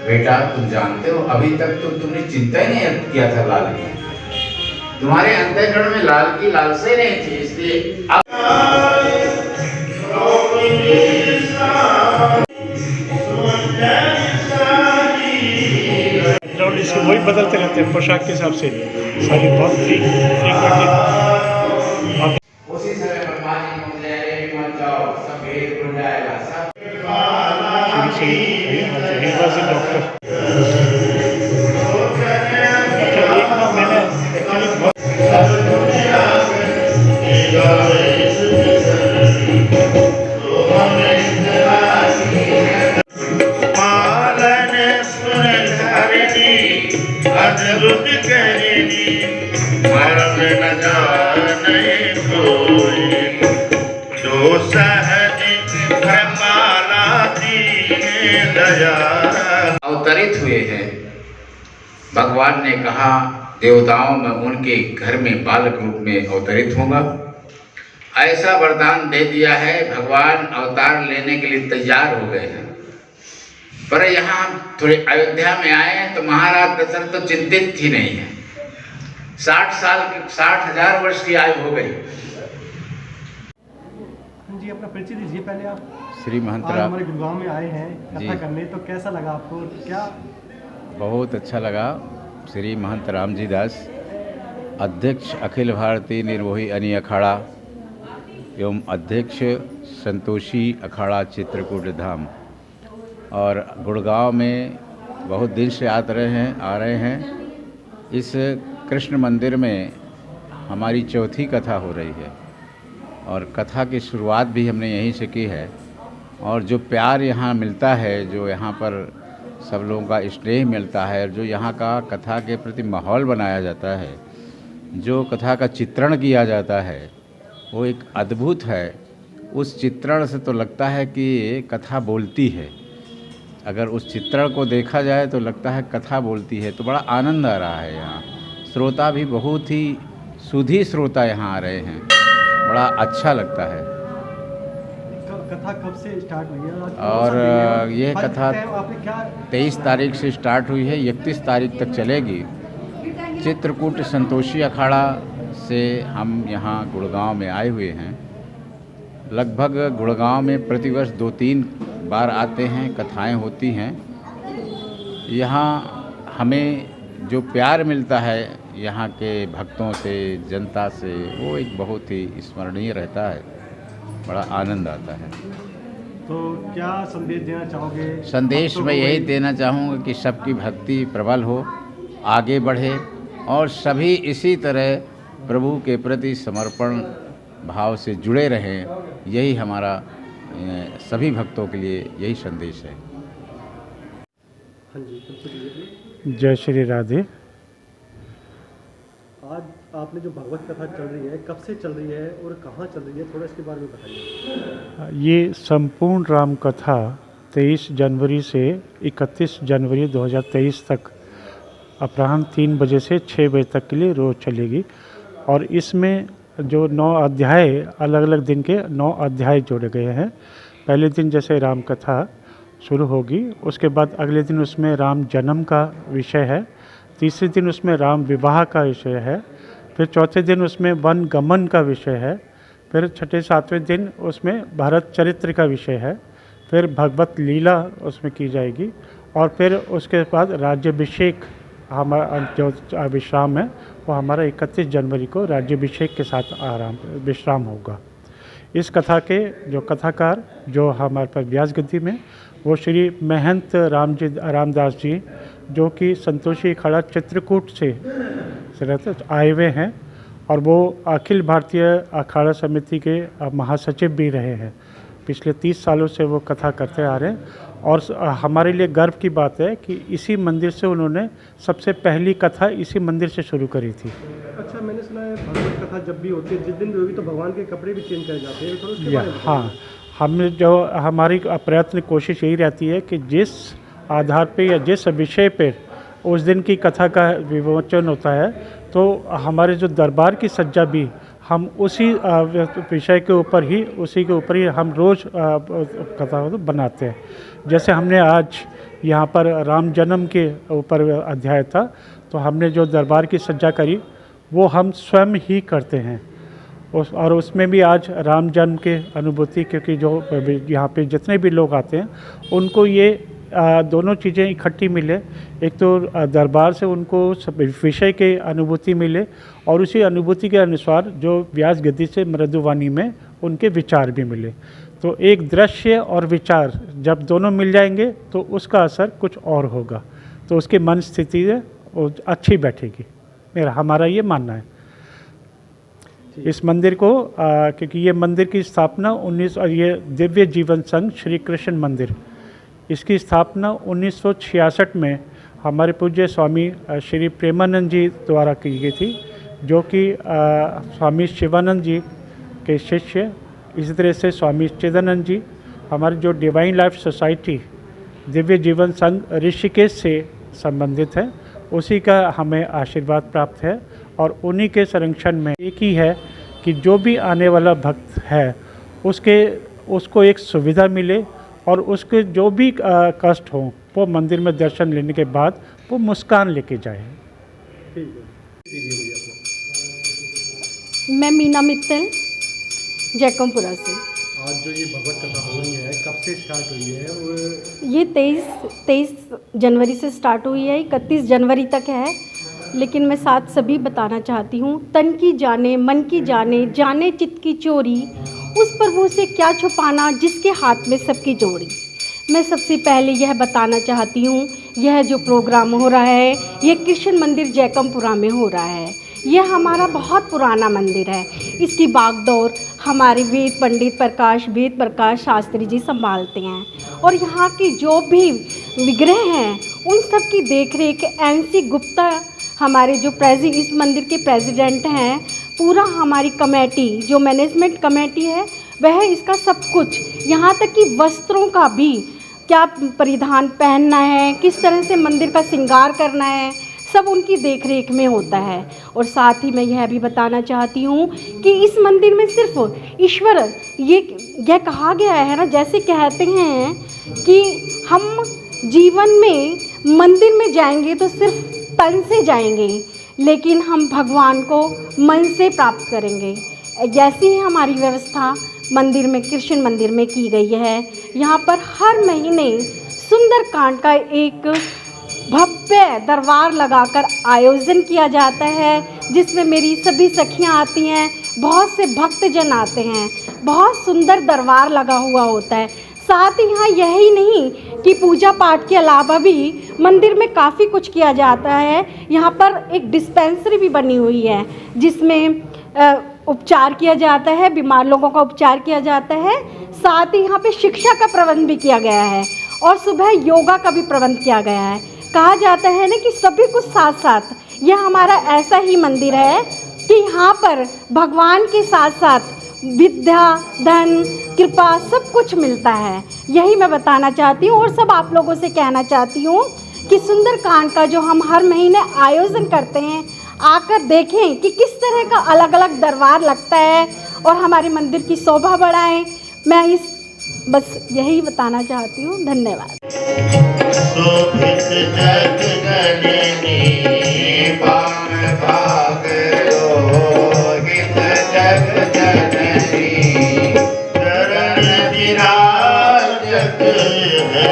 बेटा तुम जानते हो अभी तक तो तुमने चिंता ही नहीं किया था लाल की। तुम्हारे अंतःकरण में लाल की लालसा ही नहीं थी, इसलिए अब इसके वही बदलते रहते हैं पोशाक के हिसाब से, सारी बहुत फ्रीक्वेंटली। उसी समय ब्रह्मा जी ने मत जाओ, सब भेद खुल जाएगा सब। He was a doctor. अच्छा, एक ना मैंने एक्चुअली अद्भुत करनी मर्म न जाने कोई, जो सहज कृपाला दीन दया। अवतरित हुए हैं। भगवान ने कहा देवताओं में उनके घर में बालक रूप में अवतरित होगा। ऐसा वरदान दे दिया है, भगवान अवतार लेने के लिए तैयार हो गए हैं। पर यहाँ थोड़े अयोध्या में आए हैं तो महाराज दशरथ तो चिंतित ही नहीं है। 60,000 वर्ष की आयु हो गई। जी, अपना परिचय दीजिए पहले आप। श्री महंत आज राम हमारे गुड़गांव में आए हैं कथा करने, तो कैसा लगा आपको? क्या बहुत अच्छा लगा। श्री महंत रामजी दास, अध्यक्ष अखिल भारतीय निर्मोही अनी अखाड़ा एवं अध्यक्ष संतोषी अखाड़ा चित्रकूट धाम, और गुड़गांव में बहुत दिन से आ रहे हैं। इस कृष्ण मंदिर में हमारी चौथी कथा हो रही है और कथा की शुरुआत भी हमने यहीं से की है। और जो प्यार यहाँ मिलता है, जो यहाँ पर सब लोगों का स्नेह मिलता है, जो यहाँ का कथा के प्रति माहौल बनाया जाता है, जो कथा का चित्रण किया जाता है, वो एक अद्भुत है। उस चित्रण से तो लगता है कि ये कथा बोलती है। अगर उस चित्रण को देखा जाए तो लगता है कथा बोलती है। तो बड़ा आनंद आ रहा है यहाँ। श्रोता भी बहुत ही सुधी श्रोता यहाँ आ रहे हैं, बड़ा अच्छा लगता है। कथा कब से स्टार्ट हुई है? और ये कथा आपने क्या 23 तारीख से स्टार्ट हुई है, 31 तारीख तक चलेगी। चित्रकूट संतोषी अखाड़ा से हम यहाँ गुड़गांव में आए हुए हैं। लगभग गुड़गांव में प्रतिवर्ष 2-3 बार आते हैं, कथाएं होती हैं। यहाँ हमें जो प्यार मिलता है यहाँ के भक्तों से, जनता से, वो एक बहुत ही स्मरणीय रहता है, बड़ा आनंद आता है। तो क्या संदेश देना चाहोगे? संदेश मैं यही देना चाहूँगा कि सबकी भक्ति प्रबल हो, आगे बढ़े और सभी इसी तरह प्रभु के प्रति समर्पण भाव से जुड़े रहें। यही हमारा सभी भक्तों के लिए यही संदेश है। हाँ जी, जय श्री राधे। आज आपने जो भगवत कथा चल रही है, कब से चल रही है और कहाँ चल रही है, थोड़ा इसके बारे में बताइए। ये संपूर्ण राम कथा 23 जनवरी से 31 जनवरी 2023 तक अपराह्न 3 बजे से 6 बजे तक के लिए रोज़ चलेगी। और इसमें जो 9 अध्याय, अलग अलग दिन के 9 अध्याय जोड़े गए हैं। पहले दिन जैसे राम कथा शुरू होगी, उसके बाद अगले दिन उसमें राम जन्म का विषय है, तीसरे दिन उसमें राम विवाह का विषय है, फिर चौथे दिन उसमें वन गमन का विषय है, फिर छठे सातवें दिन उसमें भारत चरित्र का विषय है, फिर भगवत लीला उसमें की जाएगी, और फिर उसके बाद राज्याभिषेक हमारा जो विश्राम है वो हमारा 31 जनवरी को राज्याभिषेक के साथ विश्राम होगा। इस कथा के जो कथाकार जो हमारे पास व्यास गद्दी में, वो श्री महंत रामदास जी, जो कि संतोषी अखाड़ा चित्रकूट से आए हुए हैं, और वो अखिल भारतीय अखाड़ा समिति के महासचिव भी रहे हैं। पिछले 30 सालों से वो कथा करते आ रहे हैं, और हमारे लिए गर्व की बात है कि इसी मंदिर से उन्होंने सबसे पहली कथा इसी मंदिर से शुरू करी थी। अच्छा, मैंने सुना है भगवत कथा जब भी होती है, जिस दिन भी होगी तो भगवान के कपड़े भी चेंज करे जाते हैं, तो उसके बारे में हाँ, हमने जो हमारी प्रयत्न कोशिश यही रहती है कि जिस आधार पे या जिस विषय पे उस दिन की कथा का विमोचन होता है, तो हमारे जो दरबार की सज्जा भी हम उसी विषय के ऊपर ही हम रोज़ कथा बनाते हैं। जैसे हमने आज यहाँ पर राम जन्म के ऊपर अध्याय था, तो हमने जो दरबार की सज्जा करी वो हम स्वयं ही करते हैं। और उसमें भी आज राम जन्म के अनुभूति, क्योंकि जो यहाँ पे जितने भी लोग आते हैं उनको ये दोनों चीज़ें इकट्ठी मिले। एक तो दरबार से उनको विषय के अनुभूति मिले और उसी अनुभूति के अनुसार जो व्यास गद्दी से मृदुवाणी में उनके विचार भी मिले। तो एक दृश्य और विचार जब दोनों मिल जाएंगे तो उसका असर कुछ और होगा, तो उसकी मन स्थिति है वो अच्छी बैठेगी, हमारा ये मानना है। इस मंदिर को क्योंकि ये मंदिर की स्थापना ये दिव्य जीवन संघ श्री कृष्ण मंदिर, इसकी स्थापना 1966 में हमारे पूज्य स्वामी श्री प्रेमानंद जी द्वारा की गई थी, जो कि स्वामी शिवानंद जी के शिष्य, इसी तरह से स्वामी चिदानंद जी, हमारे जो डिवाइन लाइफ सोसाइटी दिव्य जीवन संघ ऋषिकेश से संबंधित है, उसी का हमें आशीर्वाद प्राप्त है। और उन्हीं के संरक्षण में एक ही है कि जो भी आने वाला भक्त है उसको एक सुविधा मिले और उसके जो भी कष्ट हो वो मंदिर में दर्शन लेने के बाद वो मुस्कान लेके जाए। मैं मीना मित्तल जैकमपुरा से। आज जो ये भगवत कथा हो रही है कब से स्टार्ट हुई है? और ये 23 जनवरी से स्टार्ट हुई है, 31 जनवरी तक है। लेकिन मैं साथ सभी बताना चाहती हूँ, तन की जाने मन की जाने, जाने चित्त की चोरी, उस प्रभु से क्या छुपाना जिसके हाथ में सबकी जोड़ी। मैं सबसे पहले यह बताना चाहती हूँ, यह जो प्रोग्राम हो रहा है ये कृष्ण मंदिर जैकमपुरा में हो रहा है। यह हमारा बहुत पुराना मंदिर है। इसकी बागडोर हमारे वेद प्रकाश शास्त्री जी संभालते हैं और यहाँ की जो भी विग्रह हैं उन सब की देखरेख NC गुप्ता हमारे जो इस मंदिर के प्रेसिडेंट हैं। पूरा हमारी कमेटी जो मैनेजमेंट कमेटी है वह इसका सब कुछ, यहाँ तक कि वस्त्रों का भी, क्या परिधान पहनना है, किस तरह से मंदिर का श्रृंगार करना है, सब उनकी देखरेख में होता है। और साथ ही मैं यह भी बताना चाहती हूँ कि इस मंदिर में सिर्फ ईश्वर, यह कहा गया है ना, जैसे कहते हैं कि हम जीवन में मंदिर में जाएंगे तो सिर्फ तन से जाएंगे, लेकिन हम भगवान को मन से प्राप्त करेंगे। जैसी ही हमारी व्यवस्था मंदिर में, कृष्ण मंदिर में की गई है। यहाँ पर हर महीने सुंदरकांड का एक भव्य दरबार लगाकर आयोजन किया जाता है, जिसमें मेरी सभी सखियाँ आती हैं, बहुत से भक्तजन आते हैं। बहुत सुंदर दरबार लगा हुआ होता है। साथ ही यहाँ यही नहीं कि पूजा पाठ के अलावा भी मंदिर में काफ़ी कुछ किया जाता है। यहाँ पर एक डिस्पेंसरी भी बनी हुई है जिसमें उपचार किया जाता है, बीमार लोगों का उपचार किया जाता है। साथ ही यहाँ पे शिक्षा का प्रबंध भी किया गया है और सुबह योगा का भी प्रबंध किया गया है। कहा जाता है ना कि सभी कुछ साथ साथ, यह हमारा ऐसा ही मंदिर है कि यहाँ पर भगवान के साथ साथ विद्या, धन, कृपा सब कुछ मिलता है। यही मैं बताना चाहती हूँ और सब आप लोगों से कहना चाहती हूँ कि सुंदरकांड का जो हम हर महीने आयोजन करते हैं, आकर देखें कि किस तरह का अलग अलग दरबार लगता है और हमारे मंदिर की शोभा बढ़ाएं। मैं बस यही बताना चाहती हूँ। धन्यवाद। है